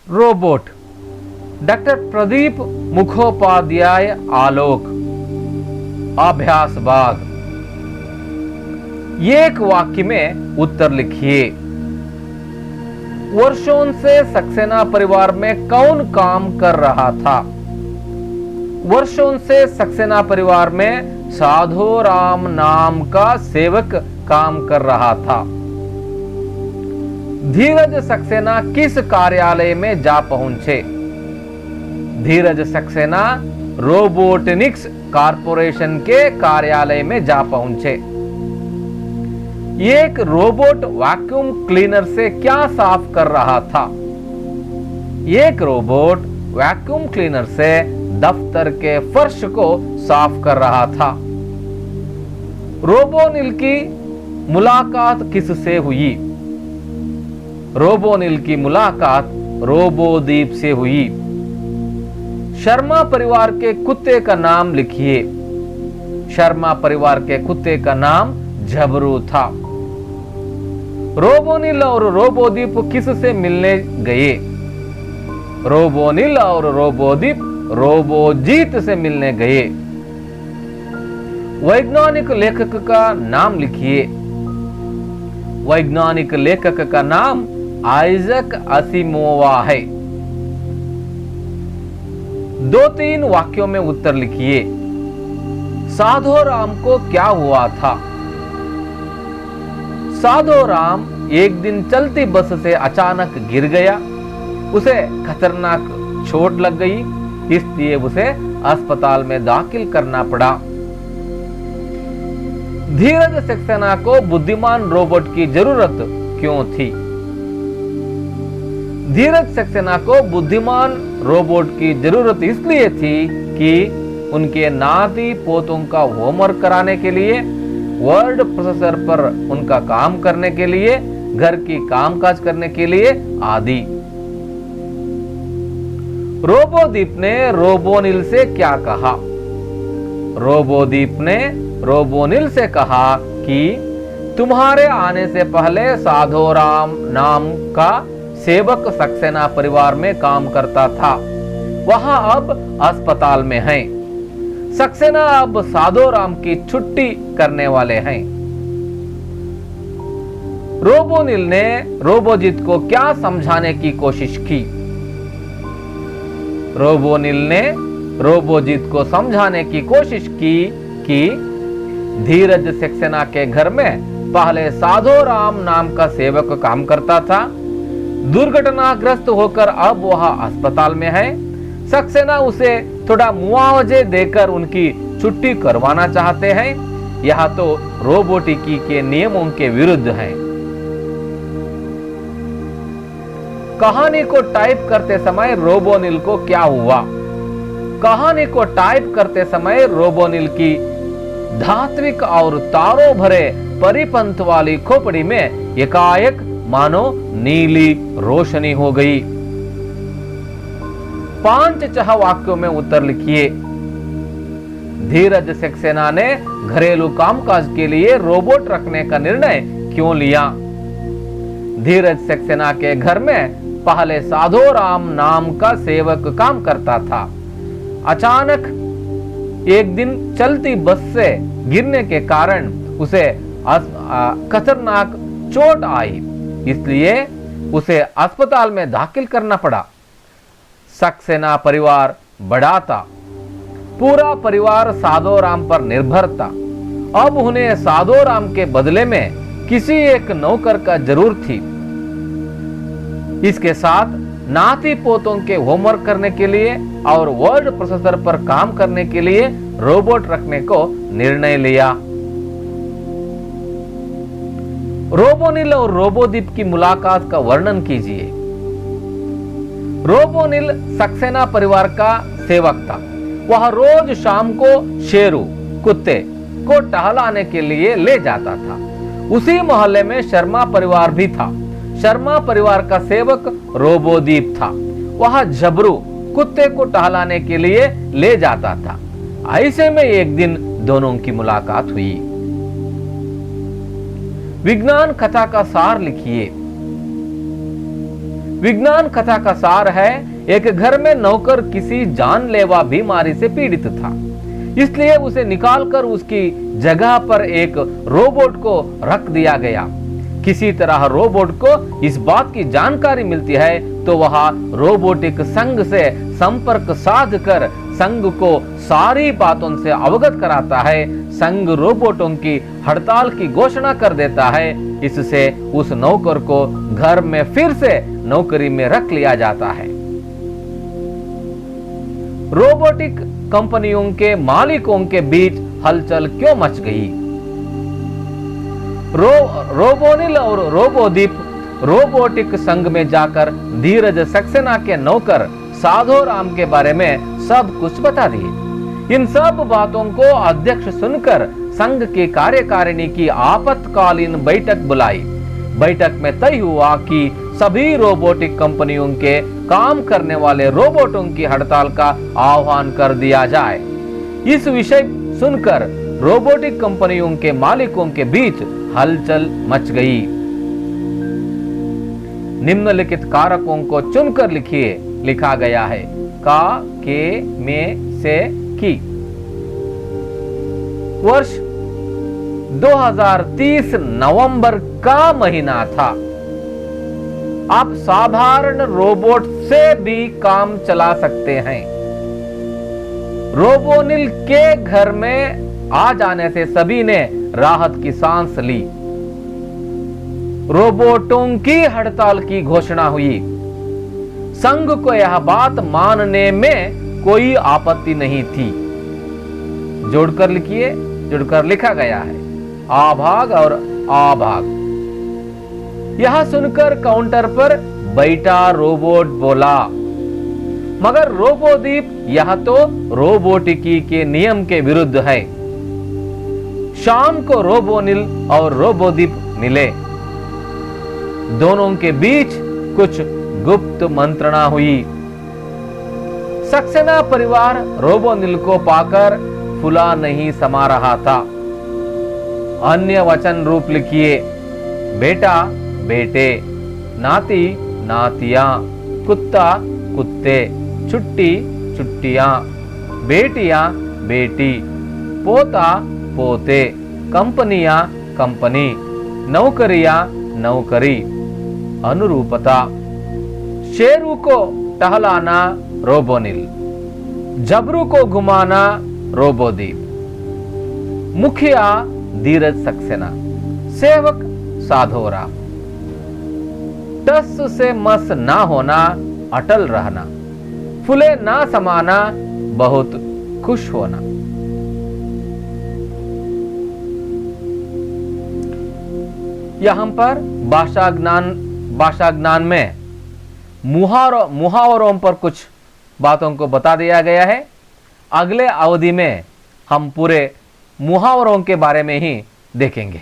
Robot, doctor Pradeep Mukhopadhyay, आलोक। अभ्यास भाग। एक वाक्य में उत्तर लिखिए। वर्षों से सक्सेना परिवार में कौन काम कर रहा था? वर्षों से सक्सेना परिवार में साधोराम नाम का सेवक काम कर रहा था। धीरज सक्सेना किस कार्यालय में जा पहुंचे? धीरज सक्सेना रोबोटिक्स कॉरपोरेशन के कार्यालय में जा पहुंचे। एक रोबोट वैक्यूम क्लीनर से क्या साफ कर रहा था? एक रोबोट वैक्यूम क्लीनर से दफ्तर के फर्श को साफ कर रहा था। रोबोनिल की मुलाकात किससे हुई? रोबोनिल की मुलाकात रोबोदीप से हुई। शर्मा परिवार के कुत्ते का नाम लिखिए। शर्मा परिवार के कुत्ते का नाम झबरू था। रोबोनिल और रोबोदीप किससे मिलने गए? रोबोनिल और रोबोदीप रोबोजीत से मिलने गए। वैज्ञानिक लेखक का नाम लिखिए। वैज्ञानिक लेखक का नाम आइजक असिमोवा है। 2-3 वाक्यों में उत्तर लिखिए। साधोराम को क्या हुआ था? साधोराम एक दिन चलती बस से अचानक गिर गया। उसे खतरनाक चोट लग गई, इसलिए उसे अस्पताल में दाखिल करना पड़ा। धीरज सक्सेना को बुद्धिमान रोबोट की जरूरत क्यों थी? धीरज सक्सेना को बुद्धिमान रोबोट की जरूरत इसलिए थी कि उनके नाती पोतों का होमवर्क कराने के लिए, वर्ड प्रोसेसर पर उनका काम करने के लिए, घर की कामकाज करने के लिए आदि। रोबोदीप ने रोबोनिल से क्या कहा? रोबोदीप ने रोबोनिल से कहा कि तुम्हारे आने से पहले साधोराम नाम का सेवक सक्सेना परिवार में काम करता था। वहां अब अस्पताल में है। सक्सेना अब साधोराम की छुट्टी करने वाले हैं। रोबोनिल ने रोबोजीत को क्या समझाने की कोशिश की? रोबोनिल ने रोबोजीत को समझाने की कोशिश की कि धीरज सक्सेना के घर में पहले साधोराम नाम का सेवक काम करता था। दुर्घटनाग्रस्त होकर अब वह अस्पताल में है। सक्सेना उसे थोड़ा मुआवजे देकर उनकी छुट्टी करवाना चाहते हैं। यह तो रोबोटिकी के नियमों के विरुद्ध है। कहानी को टाइप करते समय रोबोनिल को क्या हुआ? कहानी को टाइप करते समय रोबोनिल की धात्विक और तारों भरे परिपंथ वाली खोपड़ी में एकाएक मानो नीली रोशनी हो गई। 5 वाक्यों में उत्तर लिखिए। धीरज सक्सेना ने घरेलू कामकाज के लिए रोबोट रखने का निर्णय क्यों लिया? धीरज सक्सेना के घर में पहले साधोराम नाम का सेवक काम करता था। अचानक एक दिन चलती बस से गिरने के कारण उसे खतरनाक चोट आई, इसलिए उसे अस्पताल में दाखिल करना पड़ा। सक्सेना परिवार बड़ा था। पूरा परिवार साधोराम पर निर्भर था। अब उन्हें साधोराम के बदले में किसी एक नौकर का जरूरत थी। इसके साथ नाती पोतों के होमवर्क करने के लिए और वर्ड प्रोसेसर पर काम करने के लिए रोबोट रखने को निर्णय लिया। रोबोनिल और रोबोदीप की मुलाकात का वर्णन कीजिए। रोबोनिल सक्सेना परिवार का सेवक था। वह रोज शाम को शेरू कुत्ते को टहलाने के लिए ले जाता था। उसी मोहल्ले में शर्मा परिवार भी था। शर्मा परिवार का सेवक रोबोदीप था। वह झबरू कुत्ते को टहलाने के लिए ले जाता था। ऐसे में एक दिन दोनों की मुलाकात हुई। विज्ञान कथा का सार लिखिए। विज्ञान कथा का सार है, एक घर में नौकर किसी जानलेवा बीमारी से पीड़ित था, इसलिए उसे निकालकर उसकी जगह पर एक रोबोट को रख दिया गया। किसी तरह रोबोट को इस बात की जानकारी मिलती है तो वह रोबोटिक संघ से संपर्क साध कर संघ को सारी बातों से अवगत कराता है। संघ रोबोटों की हड़ताल की घोषणा कर देता है। इससे उस नौकर को घर में फिर से नौकरी में रख लिया जाता है। रोबोटिक कंपनियों के मालिकों के बीच हलचल क्यों मच गई? रोबोनिल और रोबोदीप रोबोटिक संघ में जाकर धीरज सक्सेना के नौकर साधोराम के बारे में सब कुछ बता दिए। इन सब बातों को अध्यक्ष सुनकर संघ की कार्यकारिणी की आपातकालीन बैठक बुलाई। बैठक में तय हुआ कि सभी रोबोटिक कंपनियों के काम करने वाले रोबोटों की हड़ताल का आह्वान कर दिया जाए। इस विषय सुनकर रोबोटिक कंपनियों के मालिकों के बीच हलचल मच गई। निम्नलिखित कारकों को चुनकर लिखिए। लिखा गया है का, के, में, से, की। वर्ष 2030 नवंबर का महीना था। आप साधारण रोबोट से भी काम चला सकते हैं। रोबोनिल के घर में आ जाने से सभी ने राहत की सांस ली। रोबोटों की हड़ताल की घोषणा हुई। संघ को यह बात मानने में कोई आपत्ति नहीं थी। जोड़कर लिखिए, जोड़कर लिखा गया है आभाग और आभाग। यह सुनकर काउंटर पर बैठा रोबोट बोला, मगर रोबोदीप यह तो रोबोटिकी के नियम के विरुद्ध है। शाम को रोबोनिल और रोबोदीप मिले। दोनों के बीच कुछ गुप्त मंत्रणा हुई। सक्सेना परिवार रोबोनिल को पाकर फुला नहीं समा रहा था। अन्य वचन रूप लिखिए, बेटा बेटे, नाती नातियां, कुत्ता कुत्ते, छुट्टी छुट्टियां, बेटियां बेटी, पोता पोते, कंपनियां कंपनी, नौकरियां नौकरी। अनुरूपता, शेरू को टहलाना रोबोनिल, जबरू को घुमाना रोबोदीप, मुखिया धीरज सक्सेना, सेवक साधोराम। टस से मस ना होना, अटल रहना, फुले ना समाना, बहुत खुश होना। यहां पर भाषा ज्ञान में मुहावरों पर कुछ बातों को बता दिया गया है। अगले अवधि में हम पूरे मुहावरों के बारे में ही देखेंगे।